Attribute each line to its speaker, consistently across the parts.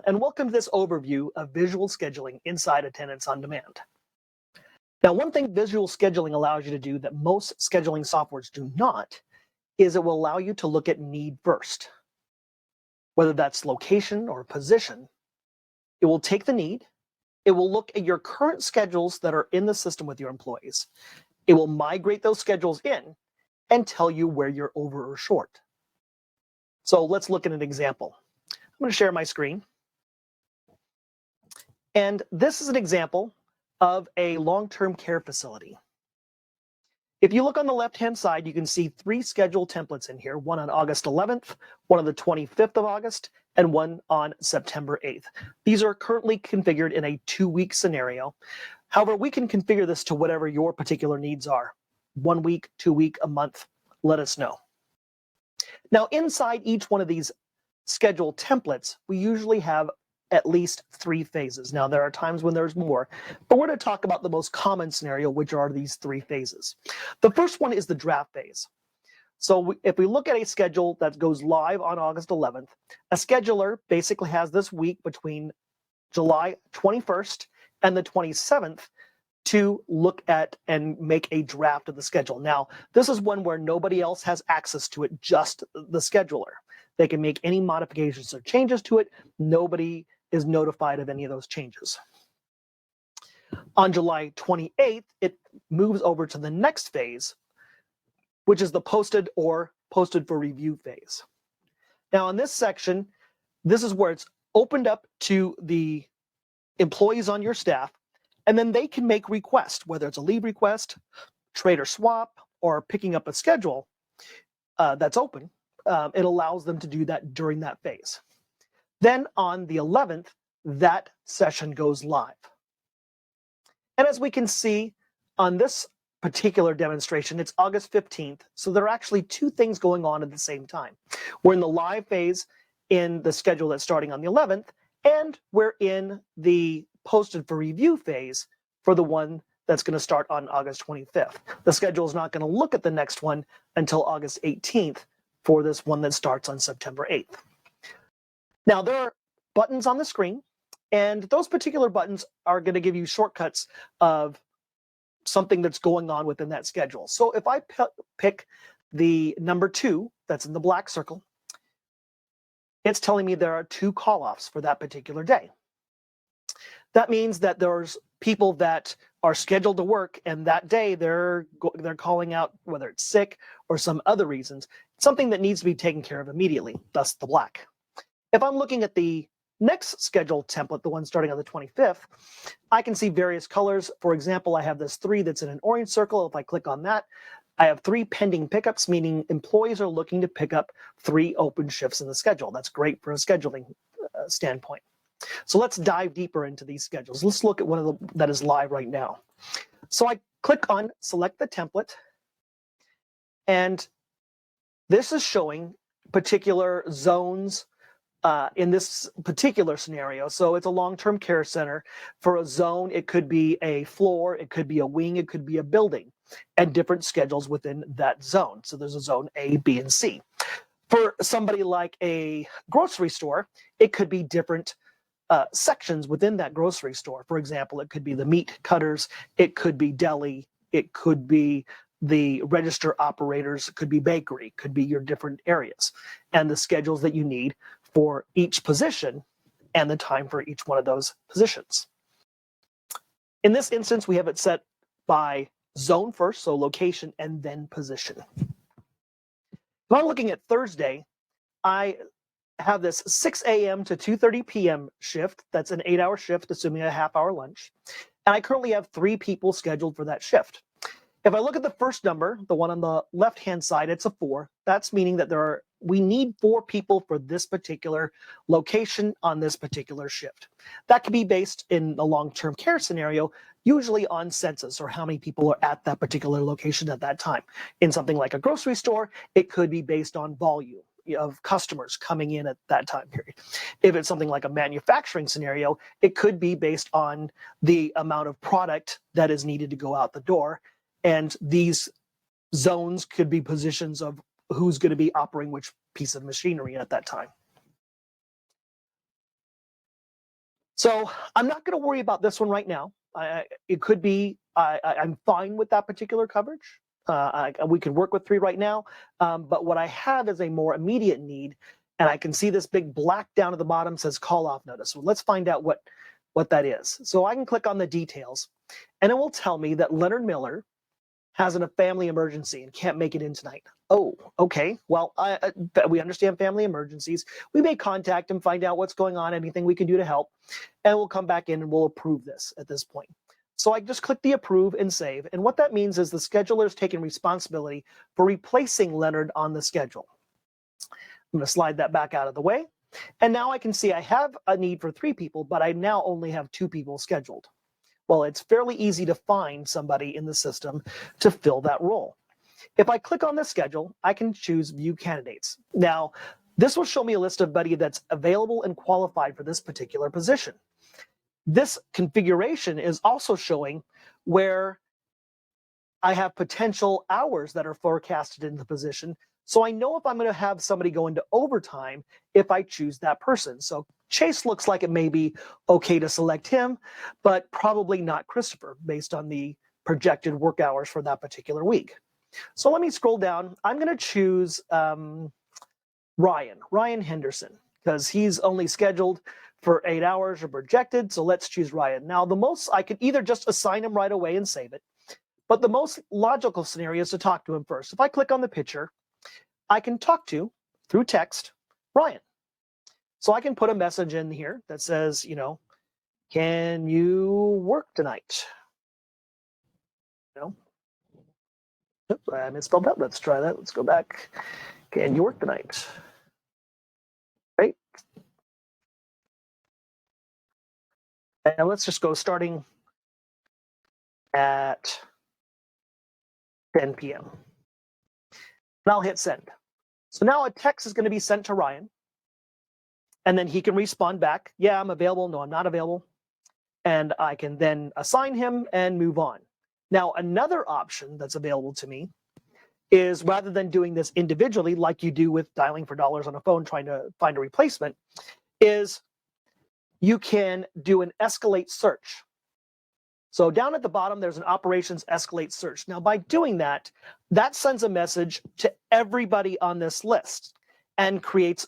Speaker 1: and welcome to this overview of visual scheduling inside Attendance on Demand. Now, one thing visual scheduling allows you to do that most scheduling softwares do not is it will allow you to look at need first. Whether that's location or position, it will take the need, it will look at your current schedules that are in the system with your employees, it will migrate those schedules in and tell you where you're over or short. So let's look at an example. I'm going to share my screen. And this is an example of a long-term care facility. If you look on the left-hand side, you can see 3 schedule templates in here, one on August 11th, one on the 25th of August, and one on September 8th. These are currently configured in a 2-week scenario. However, we can configure this to whatever your particular needs are. 1 week, 2 week, a month, let us know. Now, inside each one of these schedule templates, we usually have at least 3 phases. Now, there are times when there's more, but we're going to talk about the most common scenario, which are these 3 phases. The first one is the draft phase. So if we look at a schedule that goes live on August 11th, a scheduler basically has this week between July 21st and the 27th to look at and make a draft of the schedule. Now, this is one where nobody else has access to it, just the scheduler. They can make any modifications or changes to it. Nobody is notified of any of those changes. On July 28th, it moves over to the next phase, which is the posted or posted for review phase. Now, in this section, this is where it's opened up to the employees on your staff, and then they can make requests, whether it's a leave request, trade or swap, or picking up a schedule that's open. It allows them to do that during that phase. Then on the 11th, that session goes live. And as we can see on this particular demonstration, it's August 15th. So there are actually 2 things going on at the same time. We're in the live phase in the schedule that's starting on the 11th, and we're in the posted for review phase for the one that's going to start on August 25th. The schedule is not going to look at the next one until August 18th for this one that starts on September 8th. Now, there are buttons on the screen, and those particular buttons are going to give you shortcuts of something that's going on within that schedule. So if I pick the number 2 that's in the black circle, it's telling me there are 2 call-offs for that particular day. That means that there's people that are scheduled to work, and that day they're calling out, whether it's sick or some other reasons, something that needs to be taken care of immediately, thus the black. If I'm looking at the next schedule template, the one starting on the 25th, I can see various colors. For example, I have this 3 that's in an orange circle. If I click on that, I have 3 pending pickups, meaning employees are looking to pick up 3 open shifts in the schedule. That's great for a scheduling standpoint. So let's dive deeper into these schedules. Let's look at one of the that is live right now. So I click on select the template, and this is showing particular zones in this particular scenario. So it's a long-term care center. For a zone, it could be a floor, it could be a wing, it could be a building, and different schedules within that zone. So there's a zone A, B, and C. For somebody like a grocery store, it could be different sections within that grocery store. For example, it could be the meat cutters, it could be deli, it could be the register operators, it could be bakery, it could be your different areas, and the schedules that you need for each position and the time for each one of those positions. In this instance, we have it set by zone first, so location, and then position. If I'm looking at Thursday, I have this 6 a.m. to 2:30 p.m. shift. That's an 8-hour shift, assuming a half-hour lunch. And I currently have 3 people scheduled for that shift. If I look at the first number, the one on the left-hand side, it's a 4. That's meaning that we need 4 people for this particular location on this particular shift. That could be based in a long-term care scenario, usually on census or how many people are at that particular location at that time. In something like a grocery store, it could be based on volume of customers coming in at that time period. If it's something like a manufacturing scenario, it could be based on the amount of product that is needed to go out the door. And these zones could be positions of who's going to be operating which piece of machinery at that time. So I'm not going to worry about this one right now. It could be I'm fine with that particular coverage. We could work with 3 right now, but what I have is a more immediate need, and I can see this big black down at the bottom says call off notice. So let's find out what that is. So I can click on the details, and it will tell me that Leonard Miller has a family emergency and can't make it in tonight. Oh, okay. Well, we understand family emergencies. We may contact him, find out what's going on, anything we can do to help, and we'll come back in and we'll approve this at this point. So I just click the approve and save. And what that means is the scheduler is taking responsibility for replacing Leonard on the schedule. I'm going to slide that back out of the way. And now I can see I have a need for 3 people, but I now only have 2 people scheduled. Well, it's fairly easy to find somebody in the system to fill that role. If I click on the schedule, I can choose view candidates. Now, this will show me a list of anybody that's available and qualified for this particular position. This configuration is also showing where I have potential hours that are forecasted in the position. So I know if I'm going to have somebody go into overtime if I choose that person. So Chase looks like it may be okay to select him, but probably not Christopher based on the projected work hours for that particular week. So let me scroll down. I'm going to choose Ryan Henderson, because he's only scheduled for 8 hours or projected. So let's choose Ryan. Now, I could either just assign him right away and save it, but the most logical scenario is to talk to him first. If I click on the picture, I can talk to, through text, Ryan. So I can put a message in here that says, can you work tonight? Oops, I misspelled that. Let's try that. Let's go back. Can you work tonight? Right. And let's just go starting at 10 p.m. And I'll hit send. So now a text is going to be sent to Ryan. And then he can respond back. Yeah, I'm available. No, I'm not available. And I can then assign him and move on. Now, another option that's available to me is, rather than doing this individually like you do with dialing for dollars on a phone trying to find a replacement, is you can do an escalate search. So down at the bottom, there's an operations escalate search. Now, by doing that, that sends a message to everybody on this list and creates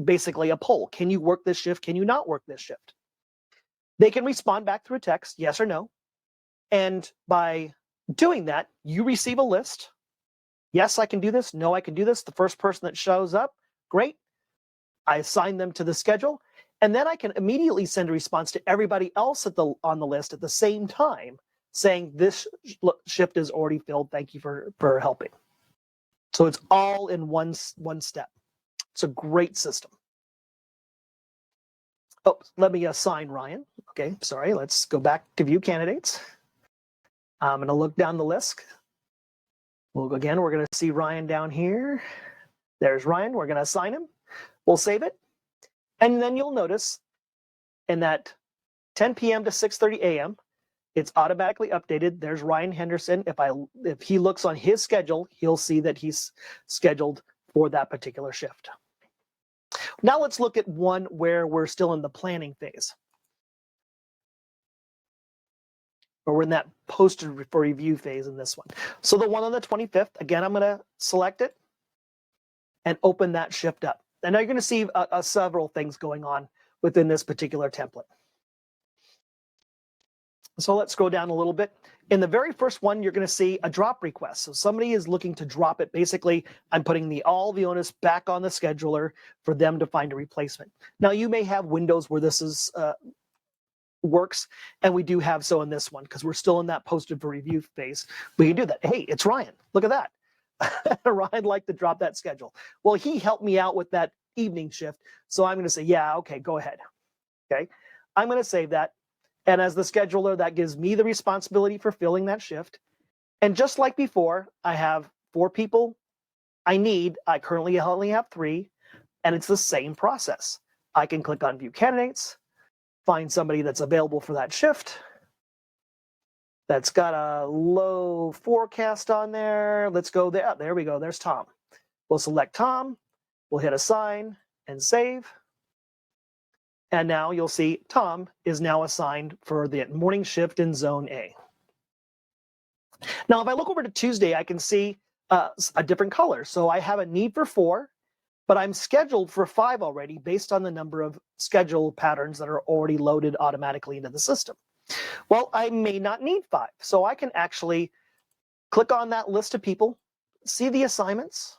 Speaker 1: basically a poll. Can you work this shift? Can you not work this shift? They can respond back through a text, yes or no. And by doing that, you receive a list. Yes, I can do this. No, I can do this. The first person that shows up, great. I assign them to the schedule. And then I can immediately send a response to everybody else on the list at the same time, saying this shift is already filled. Thank you for helping. So it's all in one step. It's a great system. Oh, let me assign Ryan. Okay, sorry. Let's go back to view candidates. I'm going to look down the list. We're going to see Ryan down here. There's Ryan. We're going to assign him. We'll save it. And then you'll notice in that 10 p.m. to 6:30 a.m., it's automatically updated. There's Ryan Henderson. If he looks on his schedule, he'll see that he's scheduled for that particular shift. Now let's look at one where we're still in the planning phase, or we're in that posted for review phase in this one. So the one on the 25th, again, I'm going to select it and open that shift up. And now you're going to see several things going on within this particular template. So let's scroll down a little bit. In the very first one, you're going to see a drop request. So somebody is looking to drop it. Basically, I'm putting all the onus back on the scheduler for them to find a replacement. Now, you may have windows where this is works, and we do have so in this one, because we're still in that posted for review phase. We can do that. Hey, it's Ryan. Look at that. Ryan liked to drop that schedule. Well, he helped me out with that evening shift. So I'm going to say, yeah, okay, go ahead. Okay. I'm going to save that. And as the scheduler, that gives me the responsibility for filling that shift. And just like before, I have 4 people I currently only have 3, and it's the same process. I can click on view candidates, find somebody that's available for that shift, that's got a low forecast on there. Let's go there. There we go. There's Tom. We'll select Tom. We'll hit assign and save. And now you'll see Tom is now assigned for the morning shift in Zone A. Now, if I look over to Tuesday, I can see a different color. So I have a need for 4, but I'm scheduled for 5 already based on the number of schedule patterns that are already loaded automatically into the system. Well, I may not need 5, so I can actually click on that list of people, see the assignments,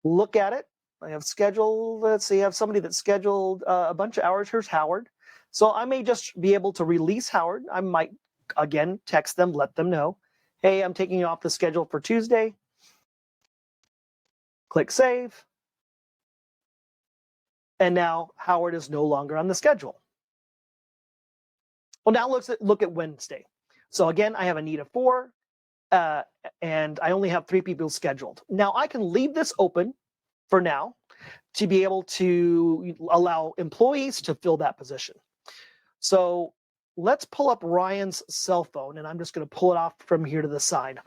Speaker 1: look at it. I have scheduled, let's see, I have somebody that's scheduled a bunch of hours. Here's Howard. So I may just be able to release Howard. I might, again, text them, let them know, hey, I'm taking you off the schedule for Tuesday. Click save. And now Howard is no longer on the schedule. Well, now let's look at Wednesday. So again, I have a need of 4, and I only have 3 people scheduled. Now I can leave this open for now to be able to allow employees to fill that position. So let's pull up Ryan's cell phone, and I'm just going to pull it off from here to the side.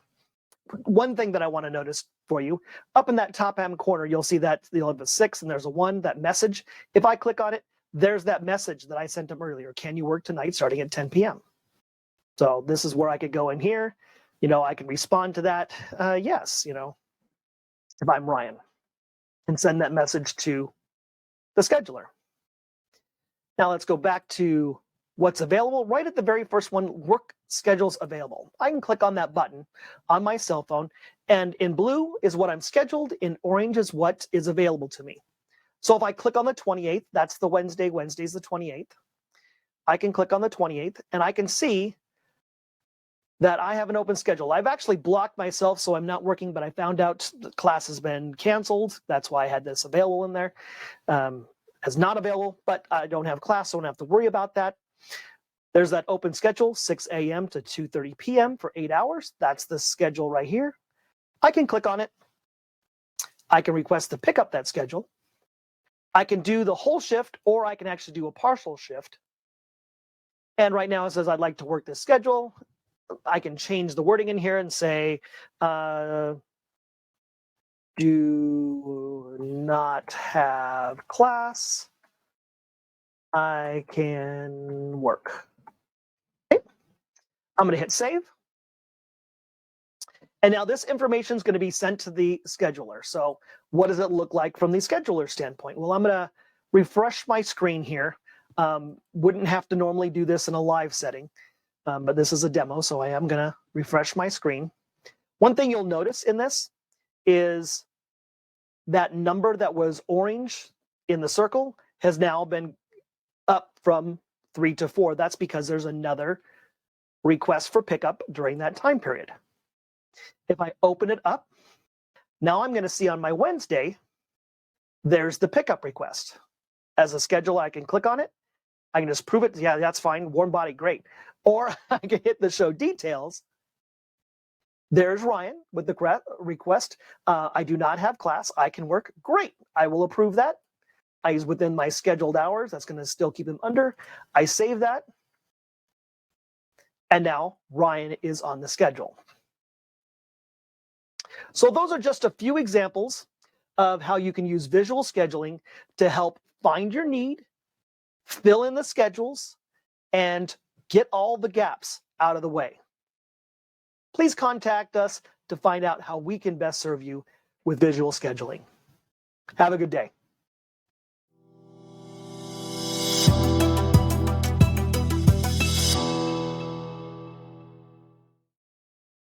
Speaker 1: One thing that I want to notice for you, up in that top hand corner, you'll see that you'll have a 6 and there's a 1, that message. If I click on it, there's that message that I sent him earlier. Can you work tonight starting at 10 p.m.? So this is where I could go in here. I can respond to that. Yes, if I'm Ryan, and send that message to the scheduler. Now let's go back to what's available. Right at the very first one, work schedules available. I can click on that button on my cell phone, and in blue is what I'm scheduled, in orange is what is available to me. So if I click on the 28th, that's the Wednesday. Wednesday's the 28th. I can click on the 28th, and I can see that I have an open schedule. I've actually blocked myself, so I'm not working, but I found out the class has been canceled. That's why I had this available in there. As not available, but I don't have class, so I don't have to worry about that. There's that open schedule, 6 a.m. to 2:30 p.m. for 8 hours. That's the schedule right here. I can click on it. I can request to pick up that schedule. I can do the whole shift, or I can actually do a partial shift. And right now it says I'd like to work this schedule. I can change the wording in here and say, do not have class. I can work. Okay. I'm going to hit save. And now this information is going to be sent to the scheduler. So what does it look like from the scheduler standpoint? Well, I'm going to refresh my screen here. Wouldn't have to normally do this in a live setting, but this is a demo, so I am going to refresh my screen. One thing you'll notice in this is that number that was orange in the circle has now been up from 3 to 4. That's because there's another request for pickup during that time period. If I open it up, now I'm going to see on my Wednesday, there's the pickup request. As a scheduler, I can click on it. I can just prove it. Yeah, that's fine. Warm body, great. Or I can hit the show details. There's Ryan with the request. I do not have class. I can work. Great. I will approve that. He's within my scheduled hours. That's going to still keep him under. I save that. And now Ryan is on the schedule. So those are just a few examples of how you can use visual scheduling to help find your need, fill in the schedules, and get all the gaps out of the way. Please contact us to find out how we can best serve you with visual scheduling. Have a good day.